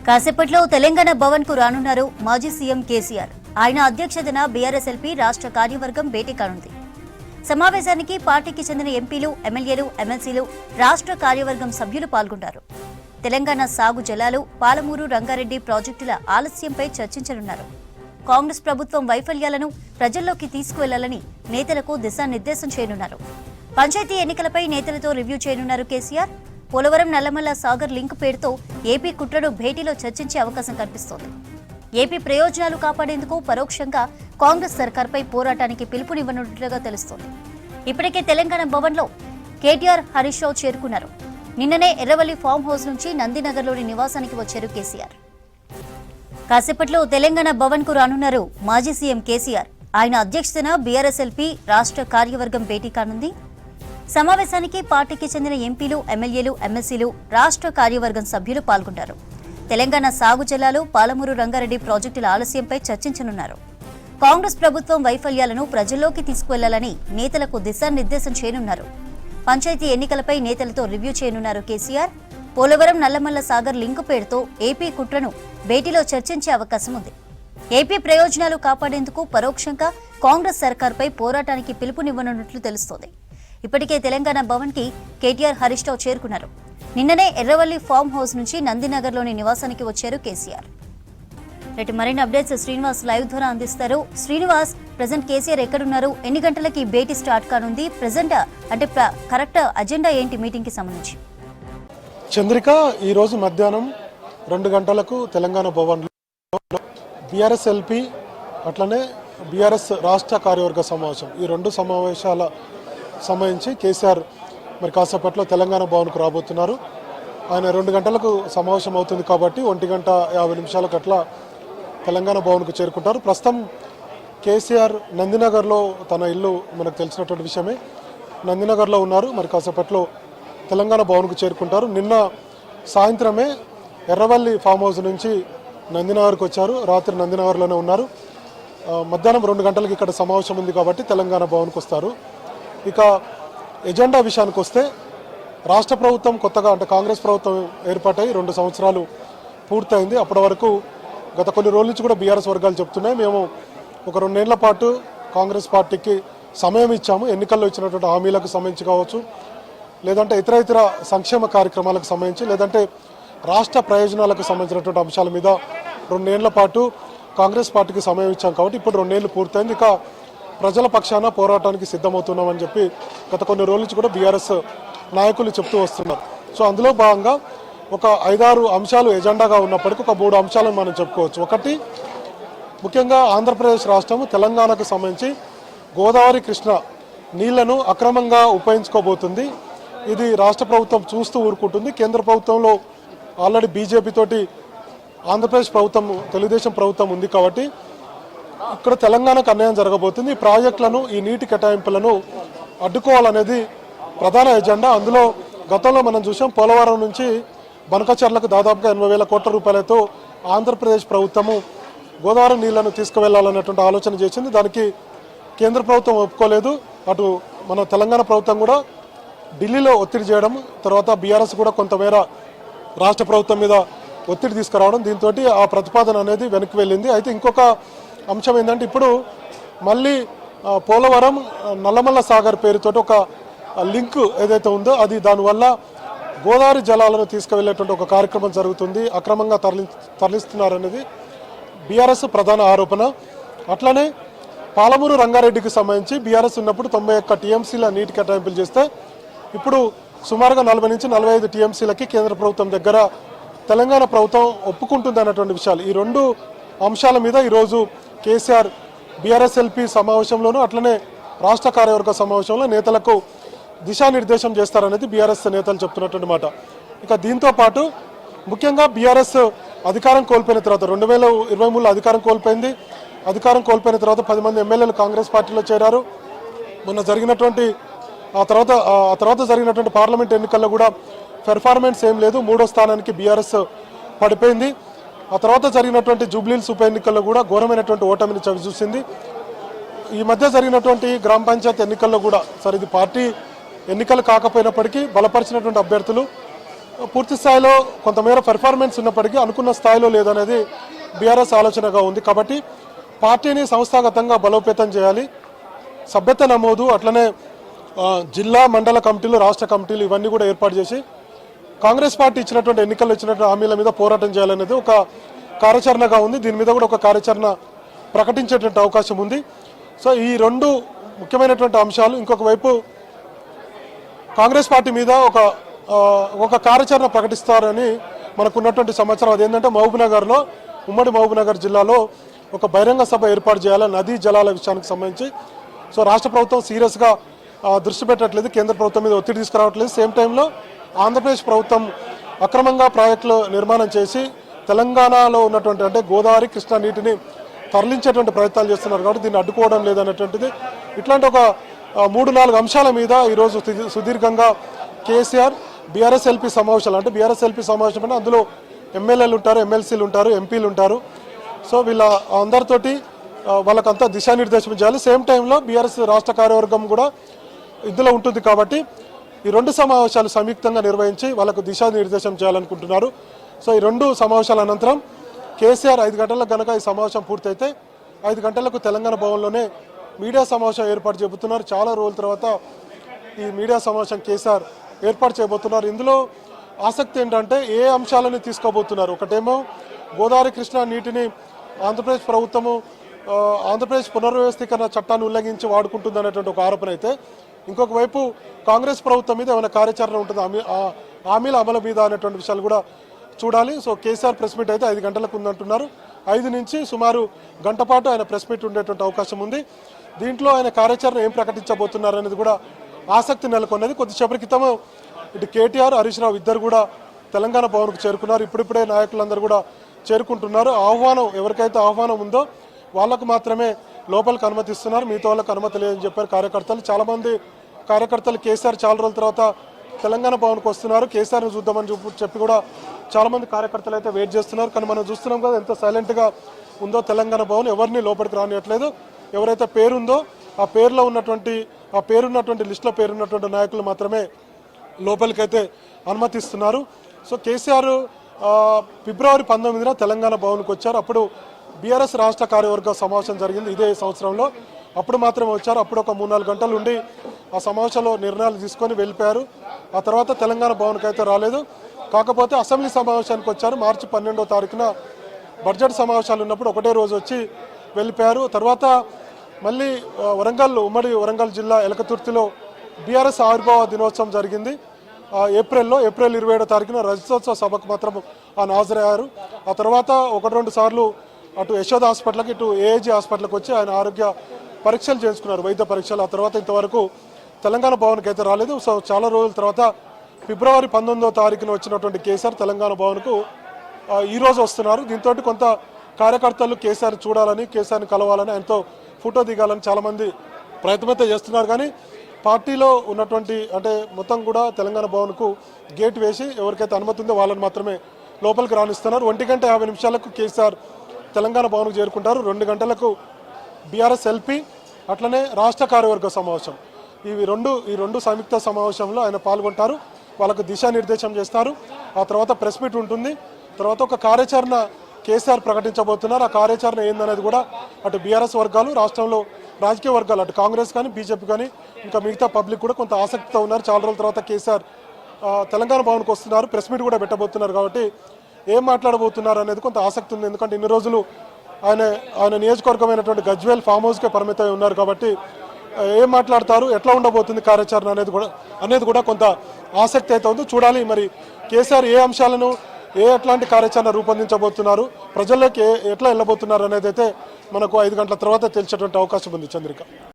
కాసేపట్లో తెలంగాణ భవన్ కు రానున్నారు మాజీ సీఎం కేసీఆర్. ఆయన అధ్యక్షతన బీఆర్ఎస్ ఎల్పీ రాష్ట్ర కార్యవర్గం భేటీ కానుంది. సమావేశానికి పార్టీకి చెందిన ఎంపీలు, ఎమ్మెల్యేలు, ఎమ్మెల్సీలు, రాష్ట్ర కార్యవర్గం సభ్యులు పాల్గొంటారు. తెలంగాణ సాగు జలాలు, పాలమూరు రంగారెడ్డి ప్రాజెక్టుల ఆలస్యంపై చర్చించనున్నారు. కాంగ్రెస్ ప్రభుత్వం వైఫల్యాలను ప్రజల్లోకి తీసుకువెళ్లాలని నేతలకు దిశానిర్దేశం చేయనున్నారు. పంచాయతీ ఎన్నికలపై నేతలతో రివ్యూ చేయనున్నారు కేసీఆర్. పోలవరం నల్లమల్ల సాగర్ లింక్ పేరుతో ఏపీ కుట్రను భేటీలో చర్చించే అవకాశం కనిపిస్తోంది. ఏపీ ప్రయోజనాలు కాపాడేందుకు పరోక్షంగా కాంగ్రెస్ సర్కార్పై పోరాటానికి పిలుపునివ్వనున్నట్లుగా తెలుస్తోంది. ఇప్పటికే తెలంగాణ భవన్లో కేటీఆర్, హరీష్ రావు చేరుకున్నారు. నిన్ననే ఎర్రవల్లి ఫామ్ హౌస్ నుంచి నందినగర్లోని నివాసానికి వచ్చారు కేసీఆర్. కాసేపట్లో తెలంగాణ భవన్ కు రానున్నారు మాజీ సీఎం కేసీఆర్. ఆయన అధ్యక్షతన బీఆర్ఎస్ ఎల్పీ రాష్ట్ర కార్యవర్గం భేటీ కానుంది. సమావేశానికి పార్టీకి చెందిన ఎంపీలు, ఎమ్మెల్యేలు, ఎమ్మెల్సీలు, రాష్ట్ర కార్యవర్గం సభ్యులు పాల్గొంటారు. తెలంగాణ సాగు జలాలు, పాలమూరు రంగారెడ్డి ప్రాజెక్టుల ఆలస్యంపై చర్చించనున్నారు. కాంగ్రెస్ ప్రభుత్వం వైఫల్యాలను ప్రజల్లోకి తీసుకువెళ్లాలని నేతలకు దిశానిర్దేశం చేయనున్నారు. పంచాయతీ ఎన్నికలపై నేతలతో రివ్యూ చేయనున్నారు కేసీఆర్. పోలవరం నల్లమల్ల సాగర్ లింకు పేరుతో ఏపీ కుట్రను భేటీలో చర్చించే అవకాశం ఉంది. ఏపీ ప్రయోజనాలు కాపాడేందుకు పరోక్షంగా కాంగ్రెస్ సర్కార్పై పోరాటానికి పిలుపునివ్వనున్నట్లు తెలుస్తోంది. ఇప్పటికే తెలంగాణ భవన్ కి కేటీఆర్, హరీష్ రావు చేరుకున్నారు. నిన్ననే ఎర్రవల్లి ఫామ్ హౌస్ నుంచి నందినగర్లోని నివాసానికి వచ్చారు కేసీఆర్. మరిన్ని అప్డేట్స్ శ్రీనివాస్ లైవ్ ద్వారా అందిస్తారు. శ్రీనివాస్, ప్రెజెంట్ కేసీఆర్ ఎక్కడున్నారు? ఎన్ని గంటలకి భేటీ స్టార్ట్ కానుంది? ప్రెజెంట్ అంటే కరెక్ట్ అజెండా ఏంటి మీటింగ్ కి సంబంధించి? చంద్రిక, ఈ రోజు మధ్యాహ్నం 2 గంటలకు తెలంగాణ భవన్లో బీఆర్ఎస్ ఎల్పీ అట్లనే బీఆర్ఎస్ రాష్ట్ర కార్యవర్గ సమావేశం, ఈ 2 సమావేశాల సంబంధించి కేసీఆర్ మరి కాసేపట్లో తెలంగాణ భవన్కు రాబోతున్నారు. ఆయన 2 గంటలకు సమావేశం అవుతుంది కాబట్టి 1:50 అట్లా తెలంగాణ భవన్కు చేరుకుంటారు. ప్రస్తుతం కేసీఆర్ నందినగర్లో తన ఇల్లు మనకు తెలిసినటువంటి విషయమే, నందినగర్లో ఉన్నారు. మరి కాసేపట్లో తెలంగాణ భవన్కు చేరుకుంటారు. నిన్న సాయంత్రమే ఎర్రవల్లి ఫామ్ హౌస్ నుంచి నందినగర్కి వచ్చారు. రాత్రి నందినగర్లోనే ఉన్నారు. మధ్యాహ్నం 2 గంటలకు ఇక్కడ సమావేశం ఉంది కాబట్టి తెలంగాణ భవన్కు వస్తారు. ఇక ఎజెండా విషయానికి వస్తే, రాష్ట్ర ప్రభుత్వం కొత్తగా అంటే కాంగ్రెస్ ప్రభుత్వం ఏర్పాటై 2 సంవత్సరాలు పూర్తయింది. అప్పటి వరకు గత కొన్ని రోజుల నుంచి కూడా బీఆర్ఎస్ వర్గాలు చెప్తున్నాయి, మేము ఒక 2 ఏళ్ల పాటు కాంగ్రెస్ పార్టీకి సమయం ఇచ్చాము. ఎన్నికల్లో ఇచ్చినటువంటి హామీలకు సంబంధించి కావచ్చు, లేదంటే ఇతర సంక్షేమ కార్యక్రమాలకు సంబంధించి, లేదంటే రాష్ట్ర ప్రయోజనాలకు సంబంధించినటువంటి అంశాల మీద 2 ఏళ్ల పాటు కాంగ్రెస్ పార్టీకి సమయం ఇచ్చాం కాబట్టి ఇప్పుడు 2 ఏళ్ళు పూర్తయింది. ఇక ప్రజల పక్షాన పోరాటానికి సిద్ధమవుతున్నామని చెప్పి గత కొన్ని రోజుల నుంచి కూడా బీఆర్ఎస్ నాయకులు చెప్తూ వస్తున్నారు. సో అందులో భాగంగా ఒక 5-6 అంశాలు ఎజెండాగా ఉన్నప్పటికీ ఒక 3 అంశాలను మనం చెప్పుకోవచ్చు. ఒకటి, ముఖ్యంగా ఆంధ్రప్రదేశ్ రాష్ట్రం తెలంగాణకు సంబంధించి గోదావరి, కృష్ణ నీళ్లను అక్రమంగా ఉపయోగించుకోబోతుంది. ఇది రాష్ట్ర ప్రభుత్వం చూస్తూ ఊరుకుంటుంది. కేంద్ర ప్రభుత్వంలో ఆల్రెడీ బీజేపీ తోటి ఆంధ్రప్రదేశ్ ప్రభుత్వం, తెలుగుదేశం ప్రభుత్వం ఉంది కాబట్టి ఇక్కడ తెలంగాణకు అన్యాయం జరగబోతుంది. ఈ ప్రాజెక్టులను, ఈ నీటి కేటాయింపులను అడ్డుకోవాలనేది ప్రధాన ఎజెండా. అందులో గతంలో మనం చూసాం, పోలవరం నుంచి బనకచర్లకు దాదాపుగా 80,000 కోట్ల రూపాయలతో ఆంధ్రప్రదేశ్ ప్రభుత్వము గోదావరి నీళ్లను తీసుకువెళ్లాలన్నటువంటి ఆలోచన చేసింది. దానికి కేంద్ర ప్రభుత్వం ఒప్పుకోలేదు. అటు మన తెలంగాణ ప్రభుత్వం కూడా ఢిల్లీలో ఒత్తిడి చేయడం, తర్వాత బీఆర్ఎస్ కూడా కొంతమేర రాష్ట్ర ప్రభుత్వం మీద ఒత్తిడి తీసుకురావడం, దీంతో ఆ ప్రతిపాదన అనేది వెనక్కి వెళ్ళింది. అయితే ఇంకొక అంశం ఏంటంటే, ఇప్పుడు మళ్ళీ పోలవరం నల్లమల్ల సాగర్ పేరుతోటి ఒక లింక్ ఏదైతే ఉందో అది, దానివల్ల గోదావరి జలాలను తీసుకువెళ్ళేటువంటి ఒక కార్యక్రమం జరుగుతుంది, అక్రమంగా తరలిస్తున్నారనేది బీఆర్ఎస్ ప్రధాన ఆరోపణ. అట్లనే పాలమూరు రంగారెడ్డికి సంబంధించి బీఆర్ఎస్ ఉన్నప్పుడు 91 టీఎంసీల నీటి కేటాయింపులు చేస్తే ఇప్పుడు సుమారుగా 40 నుంచి 45 టీఎంసీలకి కేంద్ర ప్రభుత్వం దగ్గర తెలంగాణ ప్రభుత్వం ఒప్పుకుంటుంది అన్నటువంటి విషయాలు. ఈ 2 అంశాల మీద ఈరోజు కేసీఆర్ బీఆర్ఎస్ ఎల్పీ సమావేశంలోనూ అట్లనే రాష్ట్ర కార్యవర్గ సమావేశంలో నేతలకు దిశానిర్దేశం చేస్తారనేది బీఆర్ఎస్ నేతలు చెప్తున్నటువంటి మాట. ఇక దీంతో పాటు ముఖ్యంగా బీఆర్ఎస్ అధికారం కోల్పోయిన తర్వాత 2023లో అధికారం కోల్పోయింది. అధికారం కోల్పోయిన తర్వాత 10 మంది ఎమ్మెల్యేలు కాంగ్రెస్ పార్టీలో చేరారు. మొన్న జరిగినటువంటి ఆ తర్వాత జరిగినటువంటి పార్లమెంట్ ఎన్నికల్లో కూడా పెర్ఫార్మెన్స్ ఏం లేదు, 3వ స్థానానికి బీఆర్ఎస్ పడిపోయింది. ఆ తర్వాత జరిగినటువంటి జూబ్లీహిల్స్ ఉప ఎన్నికల్లో కూడా ఘోరమైనటువంటి ఓటమిని చవిచూసింది. ఈ మధ్య జరిగినటువంటి గ్రామ పంచాయతీ ఎన్నికల్లో కూడా, సరే ఇది పార్టీ ఎన్నికలు కాకపోయినప్పటికీ బలపరిచినటువంటి అభ్యర్థులు పూర్తి స్థాయిలో కొంతమేర పెర్ఫార్మెన్స్ ఉన్నప్పటికీ అనుకున్న స్థాయిలో లేదనేది బీఆర్ఎస్ ఆలోచనగా ఉంది. కాబట్టి పార్టీని సంస్థాగతంగా బలోపేతం చేయాలి. సభ్యత నమోదు అట్లనే జిల్లా మండల కమిటీలు రాష్ట్ర కమిటీలు ఇవన్నీ కూడా ఏర్పాటు చేసి కాంగ్రెస్ పార్టీ ఇచ్చినటువంటి ఎన్నికల్లో ఇచ్చినటువంటి హామీల మీద పోరాటం చేయాలనేది ఒక కార్యాచరణగా ఉంది. దీని మీద కూడా ఒక కార్యాచరణ ప్రకటించేటువంటి అవకాశం ఉంది. సో ఈ రెండు ముఖ్యమైనటువంటి అంశాలు. ఇంకొక వైపు కాంగ్రెస్ పార్టీ మీద ఒక కార్యాచరణ ప్రకటిస్తారని మనకున్నటువంటి సమాచారం. అదేంటంటే మహబూబ్నగర్లో ఉమ్మడి మహబూబ్నగర్ జిల్లాలో ఒక బహిరంగ సభ ఏర్పాటు చేయాలని నదీ జలాల విషయానికి సంబంధించి. సో రాష్ట్ర ప్రభుత్వం సీరియస్గా దృష్టి పెట్టట్లేదు, కేంద్ర ప్రభుత్వం మీద ఒత్తిడి తీసుకురావట్లేదు. సేమ్ టైంలో ఆంధ్రప్రదేశ్ ప్రభుత్వం అక్రమంగా ప్రాజెక్టులు నిర్మాణం చేసి తెలంగాణలో ఉన్నటువంటి అంటే గోదావరి కృష్ణా నీటిని తరలించేటువంటి ప్రయత్నాలు చేస్తున్నారు. కాబట్టి దీన్ని అడ్డుకోవడం లేదనేటువంటిది ఇట్లాంటి ఒక 3-4 అంశాల మీద ఈరోజు సుదీర్ఘంగా కేసీఆర్ బీఆర్ఎస్ఎల్పీ సమావేశాలు అంటే బీఆర్ఎస్ఎల్పీ సమావేశం అంటే అందులో ఎమ్మెల్యేలు ఉంటారు, ఎమ్మెల్సీలు ఉంటారు, ఎంపీలు ఉంటారు. సో వీళ్ళ అందరితోటి వాళ్ళకంతా దిశానిర్దేశం చేయాలి. సేమ్ టైంలో బీఆర్ఎస్ రాష్ట్ర కార్యవర్గం కూడా ఇందులో ఉంటుంది. కాబట్టి ఈ 2 సమావేశాలు సంయుక్తంగా నిర్వహించి వాళ్ళకు దిశానిర్దేశం చేయాలనుకుంటున్నారు. సో ఈ 2 సమావేశాల అనంతరం కేసీఆర్ 5 గంటలకు కనుక ఈ సమావేశం పూర్తయితే 5 గంటలకు తెలంగాణ భవన్లోనే మీడియా సమావేశం ఏర్పాటు చేయబోతున్నారు. చాలా రోజుల తర్వాత ఈ మీడియా సమావేశం కేసీఆర్ ఏర్పాటు చేయబోతున్నారు. ఇందులో ఆసక్తి ఏంటంటే ఏ అంశాలను తీసుకోబోతున్నారు. ఒకటేమో గోదావరి కృష్ణా నీటిని ఆంధ్రప్రదేశ్ ప్రభుత్వము ఆంధ్రప్రదేశ్ పునర్వ్యవస్థీకరణ చట్టాన్ని ఉల్లంఘించి వాడుకుంటుంది అనేటువంటి ఒక ఆరోపణ అయితే, ఇంకొక వైపు కాంగ్రెస్ ప్రభుత్వం మీద ఏమైనా కార్యాచరణ ఉంటుంది హామీల అమలు మీద అనేటువంటి విషయాలు కూడా చూడాలి. సో కేసీఆర్ ప్రెస్ మీట్ అయితే 5 గంటలకు ఉందంటున్నారు. 5 నుంచి సుమారు గంట పాటు ఆయన ప్రెస్ మీట్ ఉండేటువంటి అవకాశం ఉంది. దీంట్లో ఆయన కార్యాచరణ ఏం ప్రకటించబోతున్నారు అనేది కూడా ఆసక్తి నెలకొన్నది. కొద్దిసేపటి క్రితం ఇటు కేటీఆర్, హరీష్ రావు ఇద్దరు కూడా తెలంగాణ భవన్కు చేరుకున్నారు. ఇప్పుడిప్పుడే నాయకులందరూ కూడా చేరుకుంటున్నారు. ఆహ్వానం ఎవరికైతే ఆహ్వానం ఉందో వాళ్ళకు మాత్రమే లోపలికి అనుమతిస్తున్నారు, మిగతా వాళ్ళకి అనుమతి లేదని చెప్పారు కార్యకర్తలు. చాలామంది కార్యకర్తలు కేసీఆర్ చాలా రోజుల తర్వాత తెలంగాణ భవన్కి వస్తున్నారు, కేసీఆర్ని చూద్దామని చెప్పి కూడా చాలామంది కార్యకర్తలు అయితే వెయిట్ చేస్తున్నారు. కానీ మనం చూస్తున్నాం కదా ఎంత సైలెంట్గా ఉందో తెలంగాణ భవన్. ఎవరిని లోపలికి రానియట్లేదు. ఎవరైతే పేరుందో ఆ పేరున్నటువంటి లిస్టులో పేరున్నటువంటి నాయకులు మాత్రమే లోపలికైతే అనుమతిస్తున్నారు. సో కేసీఆర్ ఫిబ్రవరి 19న తెలంగాణ భవన్కి వచ్చారు. అప్పుడు బీఆర్ఎస్ రాష్ట్ర కార్యవర్గ సమావేశం జరిగింది ఇదే సంవత్సరంలో. అప్పుడు మాత్రమే వచ్చారు. అప్పుడు ఒక 3-4 గంటలు ఉండి ఆ సమావేశంలో నిర్ణయాలు తీసుకొని వెళ్ళిపోయారు. ఆ తర్వాత తెలంగాణ భవన్కి అయితే రాలేదు. కాకపోతే అసెంబ్లీ సమావేశానికి వచ్చారు. మార్చి 12వ తారీఖున బడ్జెట్ సమావేశాలు ఉన్నప్పుడు ఒకటే రోజు వచ్చి వెళ్ళిపోయారు. తర్వాత మళ్ళీ ఉమ్మడి వరంగల్ జిల్లా ఎలకతుర్తిలో బీఆర్ఎస్ ఆవిర్భావ దినోత్సవం జరిగింది ఏప్రిల్ 27వ తారీఖున రజతోత్సవ సభకు మాత్రం హాజరయ్యారు. ఆ తర్వాత 1-2 సార్లు అటు యశోద హాస్పిటల్కి ఇటు ఏఐజీ హాస్పిటల్కి వచ్చి ఆయన ఆరోగ్య పరీక్షలు చేసుకున్నారు, వైద్య పరీక్షలు. ఆ తర్వాత ఇంతవరకు తెలంగాణ భవన్కి అయితే రాలేదు. సో చాలా రోజుల తర్వాత ఫిబ్రవరి 19వ తారీఖున వచ్చినటువంటి కేసీఆర్ తెలంగాణ భవన్కు ఈరోజు వస్తున్నారు. దీంతో కొంత కార్యకర్తలు కేసీఆర్ చూడాలని, కేసీఆర్ని కలవాలని, ఆయనతో ఫోటో దిగాలని చాలామంది ప్రయత్నమైతే చేస్తున్నారు. కానీ పార్టీలో ఉన్నటువంటి అంటే మొత్తం కూడా తెలంగాణ భవన్కు గేట్ వేసి ఎవరికైతే అనుమతి ఉందో వాళ్ళని మాత్రమే లోపలికి రాణిస్తున్నారు. 1:50 కేసీఆర్ తెలంగాణ భవన్కు చేరుకుంటారు. 2 గంటలకు బీఆర్ఎస్ఎల్పీ అట్లనే రాష్ట్ర కార్యవర్గ సమావేశం ఈ రెండు సంయుక్త సమావేశంలో ఆయన పాల్గొంటారు. వాళ్ళకు దిశానిర్దేశం చేస్తారు. ఆ తర్వాత ప్రెస్ మీట్ ఉంటుంది. తర్వాత ఒక కార్యాచరణ కేసీఆర్ ప్రకటించబోతున్నారు. ఆ కార్యాచరణ ఏందనేది కూడా అటు బీఆర్ఎస్ వర్గాలు, రాష్ట్రంలో రాజకీయ వర్గాలు అటు కాంగ్రెస్ కానీ బీజేపీ కానీ ఇంకా మిగతా పబ్లిక్ కూడా కొంత ఆసక్తితో ఉన్నారు. చాలా రోజుల తర్వాత కేసీఆర్ తెలంగాణ భవన్కి వస్తున్నారు, ప్రెస్ మీట్ కూడా పెట్టబోతున్నారు. కాబట్టి ఏం మాట్లాడబోతున్నారు అనేది కొంత ఆసక్తి ఉంది. ఎందుకంటే ఇన్ని రోజులు ఆయన నియోజకవర్గమైనటువంటి గజ్వేల్ ఫామ్ హౌస్కే పరిమితమై ఉన్నారు. కాబట్టి ఏం మాట్లాడతారు, ఎట్లా ఉండబోతుంది కార్యాచరణ అనేది కూడా కొంత ఆసక్తి అయితే ఉంది. చూడాలి మరి కేసీఆర్ ఏ అంశాలను ఎట్లాంటి కార్యాచరణ రూపొందించబోతున్నారు, ప్రజల్లోకి ఎట్లా వెళ్ళబోతున్నారు అనేది అయితే మనకు 5 గంటల తర్వాత తెలిసేటువంటి అవకాశం ఉంది. చంద్రిక.